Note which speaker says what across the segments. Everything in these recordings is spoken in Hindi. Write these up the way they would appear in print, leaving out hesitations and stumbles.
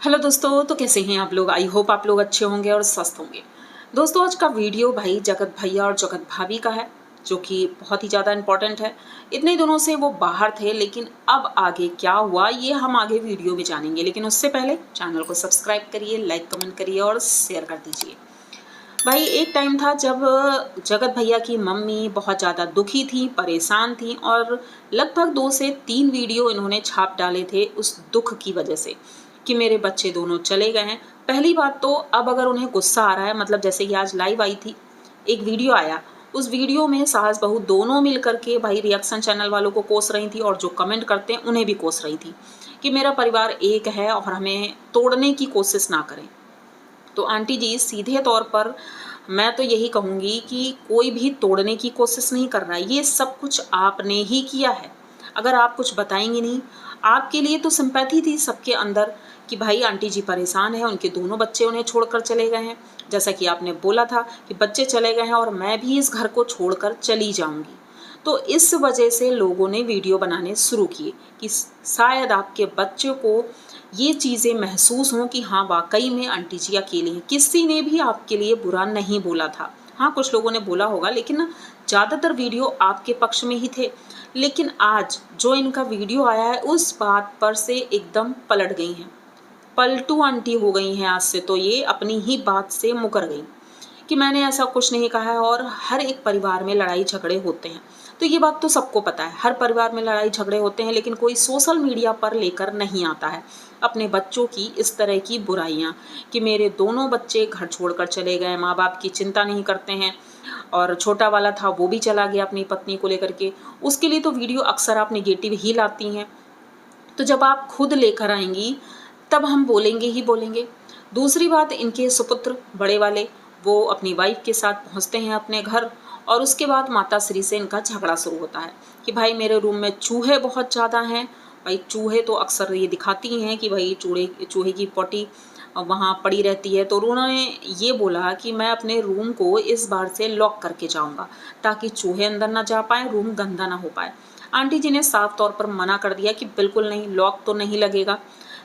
Speaker 1: हेलो दोस्तों, तो कैसे हैं आप लोग। आई होप आप लोग अच्छे होंगे और स्वस्थ होंगे। दोस्तों, आज का वीडियो भाई जगत भैया और जगत भाभी का है, जो कि बहुत ही ज़्यादा इम्पोर्टेंट है। इतने दिनों से वो बाहर थे, लेकिन अब आगे क्या हुआ ये हम आगे वीडियो में जानेंगे। लेकिन उससे पहले चैनल को सब्सक्राइब करिए, लाइक कमेंट करिए और शेयर कर दीजिए। भाई एक टाइम था जब जगत भैया की मम्मी बहुत ज़्यादा दुखी थी, परेशान थी और लगभग 2 से 3 वीडियो इन्होंने छाप डाले थे उस दुख की वजह से कि मेरे बच्चे दोनों चले गए हैं। पहली बात तो अब अगर उन्हें गुस्सा आ रहा है, मतलब जैसे कि आज लाइव आई थी, एक वीडियो आया, उस वीडियो में सास बहू दोनों मिल करके भाई रिएक्शन चैनल वालों को कोस रही थी और जो कमेंट करते हैं उन्हें भी कोस रही थी कि मेरा परिवार एक है और हमें तोड़ने की कोशिश ना करें। तो आंटी जी, सीधे तौर पर मैं तो यही कहूँगी कि कोई भी तोड़ने की कोशिश नहीं कर रहा है, ये सब कुछ आपने ही किया है। अगर आप कुछ बताएंगी नहीं, आपके लिए तो सिंपैथी थी सबके अंदर कि भाई आंटी जी परेशान है, उनके दोनों बच्चे उन्हें छोड़कर चले गए हैं। जैसा कि आपने बोला था कि बच्चे चले गए हैं और मैं भी इस घर को छोड़कर चली जाऊंगी। तो इस वजह से लोगों ने वीडियो बनाने शुरू किए कि शायद आपके बच्चों को ये चीज़ें महसूस हों कि हाँ वाकई में आंटी जी अकेली हैं। किसी ने भी आपके लिए बुरा नहीं बोला था। हाँ, कुछ लोगों ने बोला होगा, लेकिन ना ज़्यादातर वीडियो आपके पक्ष में ही थे। लेकिन आज जो इनका वीडियो आया है उस बात पर से एकदम पलट गई हैं, पलटू आंटी हो गई हैं। आज से तो ये अपनी ही बात से मुकर गई कि मैंने ऐसा कुछ नहीं कहा है। और हर एक परिवार में लड़ाई झगड़े होते हैं, तो ये बात तो सबको पता है, हर परिवार में लड़ाई झगड़े होते हैं, लेकिन कोई सोशल मीडिया पर लेकर नहीं आता है अपने बच्चों की इस तरह की बुराइयां कि मेरे दोनों बच्चे घर छोड़कर चले गए, माँ बाप की चिंता नहीं करते हैं। और छोटा वाला था वो भी चला गया अपनी पत्नी को लेकर के। उसके लिए तो वीडियो अक्सर आप निगेटिव ही लाती हैं। तो जब आप खुद लेकर आएंगी तब हम बोलेंगे ही बोलेंगे। दूसरी बात, इनके सुपुत्र बड़े वाले वो अपनी वाइफ के साथ पहुंचते हैं अपने घर, और उसके बाद माता श्री से इनका झगड़ा शुरू होता है कि भाई मेरे रूम में चूहे बहुत ज़्यादा हैं। भाई चूहे तो अक्सर ये दिखाती हैं कि भाई चूहे की पॉटी वहाँ पड़ी रहती है। तो उन्होंने ये बोला कि मैं अपने रूम को इस बार से लॉक करके जाऊँगा ताकि चूहे अंदर ना जा पाए, रूम गंदा ना हो पाए। आंटी जी ने साफ तौर पर मना कर दिया कि बिल्कुल नहीं, लॉक तो नहीं लगेगा।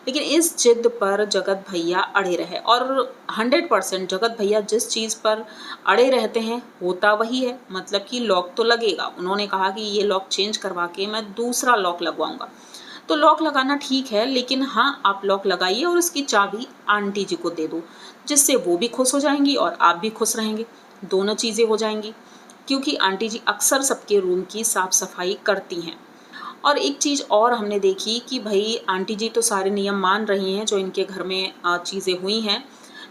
Speaker 1: लेकिन इस जिद पर जगत भैया अड़े रहे और 100% जगत भैया जिस चीज़ पर अड़े रहते हैं होता वही है, मतलब कि लॉक तो लगेगा। उन्होंने कहा कि ये लॉक चेंज करवा के मैं दूसरा लॉक लगवाऊंगा। तो लॉक लगाना ठीक है, लेकिन हाँ आप लॉक लगाइए और उसकी चाबी आंटी जी को दे दो, जिससे वो भी खुश हो जाएंगी और आप भी खुश रहेंगे, दोनों चीज़ें हो जाएंगी। क्योंकि आंटी जी अक्सर सबके रूम की साफ़ सफाई करती हैं। और एक चीज़ और हमने देखी कि भाई आंटी जी तो सारे नियम मान रही हैं जो इनके घर में चीज़ें हुई हैं,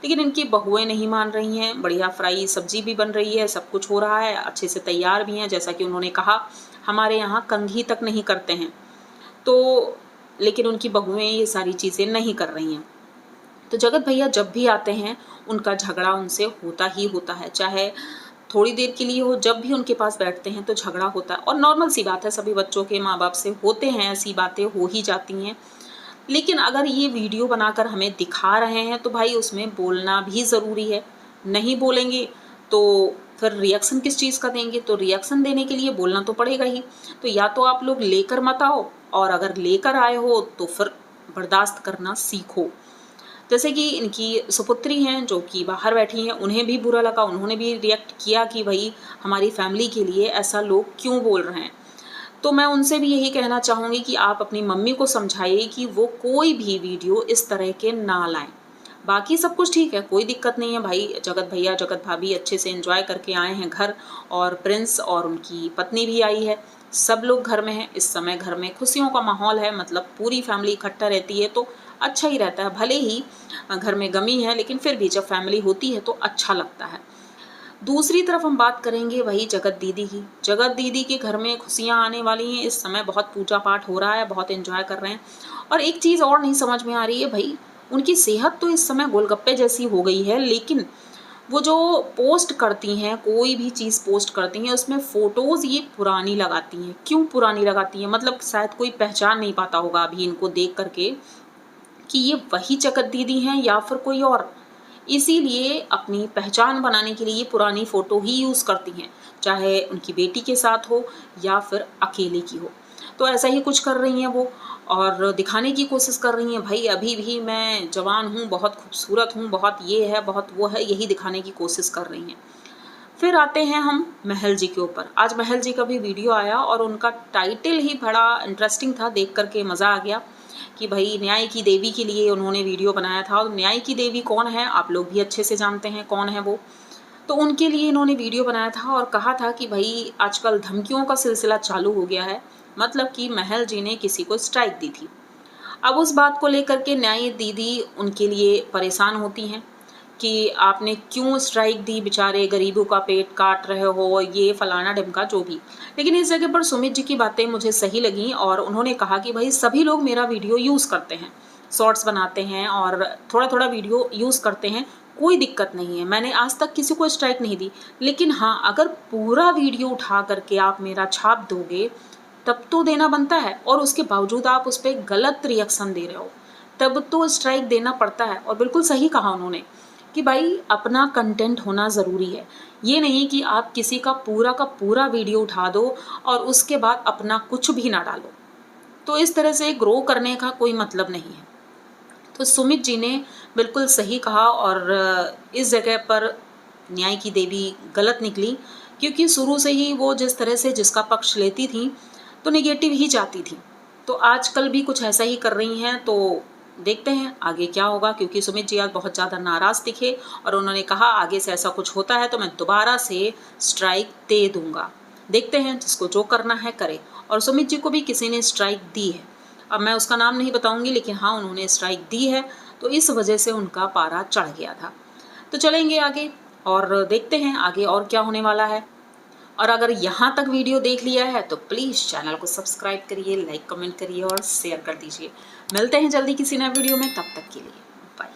Speaker 1: लेकिन इनकी बहुएं नहीं मान रही हैं। बढ़िया फ्राई सब्जी भी बन रही है, सब कुछ हो रहा है, अच्छे से तैयार भी हैं। जैसा कि उन्होंने कहा हमारे यहाँ कंघी तक नहीं करते हैं, तो लेकिन उनकी बहुएं ये सारी चीज़ें नहीं कर रही हैं। तो जगत भैया जब भी आते हैं उनका झगड़ा उनसे होता ही होता है, चाहे थोड़ी देर के लिए हो, जब भी उनके पास बैठते हैं तो झगड़ा होता है। और नॉर्मल सी बात है, सभी बच्चों के माँ बाप से होते हैं, ऐसी बातें हो ही जाती हैं। लेकिन अगर ये वीडियो बनाकर हमें दिखा रहे हैं तो भाई उसमें बोलना भी ज़रूरी है। नहीं बोलेंगे तो फिर रिएक्शन किस चीज़ का देंगे, तो रिएक्शन देने के लिए बोलना तो पड़ेगा ही। तो या तो आप लोग लेकर मत आओ, और अगर लेकर आए हो तो फिर बर्दाश्त करना सीखो। जैसे कि इनकी सुपुत्री हैं जो कि बाहर बैठी हैं, उन्हें भी बुरा लगा, उन्होंने भी रिएक्ट किया कि भाई हमारी फैमिली के लिए ऐसा लोग क्यों बोल रहे हैं। तो मैं उनसे भी यही कहना चाहूँगी कि आप अपनी मम्मी को समझाइए कि वो कोई भी वीडियो इस तरह के ना लाएं। बाकी सब कुछ ठीक है, कोई दिक्कत नहीं है भाई। जगत भैया जगत भाभी अच्छे से एंजॉय करके आए हैं घर, और प्रिंस और उनकी पत्नी भी आई है। सब लोग घर में हैं इस समय, घर में खुशियों का माहौल है, मतलब पूरी फैमिली इकट्ठा रहती है तो अच्छा ही रहता है। भले ही घर में गमी है, लेकिन फिर भी जब फैमिली होती है तो अच्छा लगता है। दूसरी तरफ हम बात करेंगे वही जगत दीदी की। जगत दीदी के घर में खुशियाँ आने वाली हैं इस समय, बहुत पूजा पाठ हो रहा है, बहुत एंजॉय कर रहे हैं। और एक चीज़ और नहीं समझ में आ रही है भाई, उनकी सेहत तो इस समय गोलगप्पे जैसी हो गई है, लेकिन वो जो पोस्ट करती हैं, कोई भी चीज़ पोस्ट करती हैं उसमें फ़ोटोज़ ये पुरानी लगाती हैं। क्यों पुरानी लगाती हैं, मतलब शायद कोई पहचान नहीं पाता होगा अभी इनको देख करके कि ये वही जगत दीदी हैं या फिर कोई और। इसीलिए अपनी पहचान बनाने के लिए ये पुरानी फ़ोटो ही यूज़ करती हैं, चाहे उनकी बेटी के साथ हो या फिर अकेले की हो। तो ऐसा ही कुछ कर रही हैं वो और दिखाने की कोशिश कर रही हैं, भाई अभी भी मैं जवान हूँ, बहुत खूबसूरत हूँ, बहुत ये है, बहुत वो है, यही दिखाने की कोशिश कर रही हैं। फिर आते हैं हम महल जी के ऊपर। आज महल जी का भी वीडियो आया और उनका टाइटल ही बड़ा इंटरेस्टिंग था, देख करके मज़ा आ गया कि भाई न्याय की देवी के लिए उन्होंने वीडियो बनाया था। और न्याय की देवी कौन है, आप लोग भी अच्छे से जानते हैं कौन है वो। तो उनके लिए इन्होंने वीडियो बनाया था और कहा था कि भाई आजकल धमकियों का सिलसिला चालू हो गया है, मतलब कि महल जी ने किसी को स्ट्राइक दी थी। अब उस बात को लेकर के न्याय दीदी उनके लिए परेशान होती हैं कि आपने क्यों स्ट्राइक दी, बेचारे गरीबों का पेट काट रहे हो, ये फलाना ढिमका जो भी। लेकिन इस जगह पर सुमित जी की बातें मुझे सही लगीं और उन्होंने कहा कि भाई सभी लोग मेरा वीडियो यूज़ करते हैं, शॉर्ट्स बनाते हैं और थोड़ा थोड़ा वीडियो यूज़ करते हैं, कोई दिक्कत नहीं है, मैंने आज तक किसी को स्ट्राइक नहीं दी। लेकिन हाँ, अगर पूरा वीडियो उठा करके आप मेरा छाप दोगे तब तो देना बनता है, और उसके बावजूद आप उस पर गलत रिएक्शन दे रहे हो, तब तो स्ट्राइक देना पड़ता है। और बिल्कुल सही कहा उन्होंने कि भाई अपना कंटेंट होना ज़रूरी है, ये नहीं कि आप किसी का पूरा वीडियो उठा दो और उसके बाद अपना कुछ भी ना डालो, तो इस तरह से ग्रो करने का कोई मतलब नहीं है। तो सुमित जी ने बिल्कुल सही कहा और इस जगह पर न्याय की देवी गलत निकली, क्योंकि शुरू से ही वो जिस तरह से जिसका पक्ष लेती थी तो नेगेटिव ही चाहती थी। तो आजकल भी कुछ ऐसा ही कर रही हैं, तो देखते हैं आगे क्या होगा, क्योंकि सुमित जी आज बहुत ज़्यादा नाराज़ दिखे और उन्होंने कहा आगे से ऐसा कुछ होता है तो मैं दोबारा से स्ट्राइक दे दूंगा। देखते हैं, जिसको जो करना है करे। और सुमित जी को भी किसी ने स्ट्राइक दी है, अब मैं उसका नाम नहीं बताऊंगी, लेकिन हाँ उन्होंने स्ट्राइक दी है, तो इस वजह से उनका पारा चढ़ गया था। तो चलेंगे आगे और देखते हैं आगे और क्या होने वाला है। और अगर यहाँ तक वीडियो देख लिया है तो प्लीज़ चैनल को सब्सक्राइब करिए, लाइक कमेंट करिए और शेयर कर दीजिए। मिलते हैं जल्दी किसी नए वीडियो में, तब तक के लिए बाय।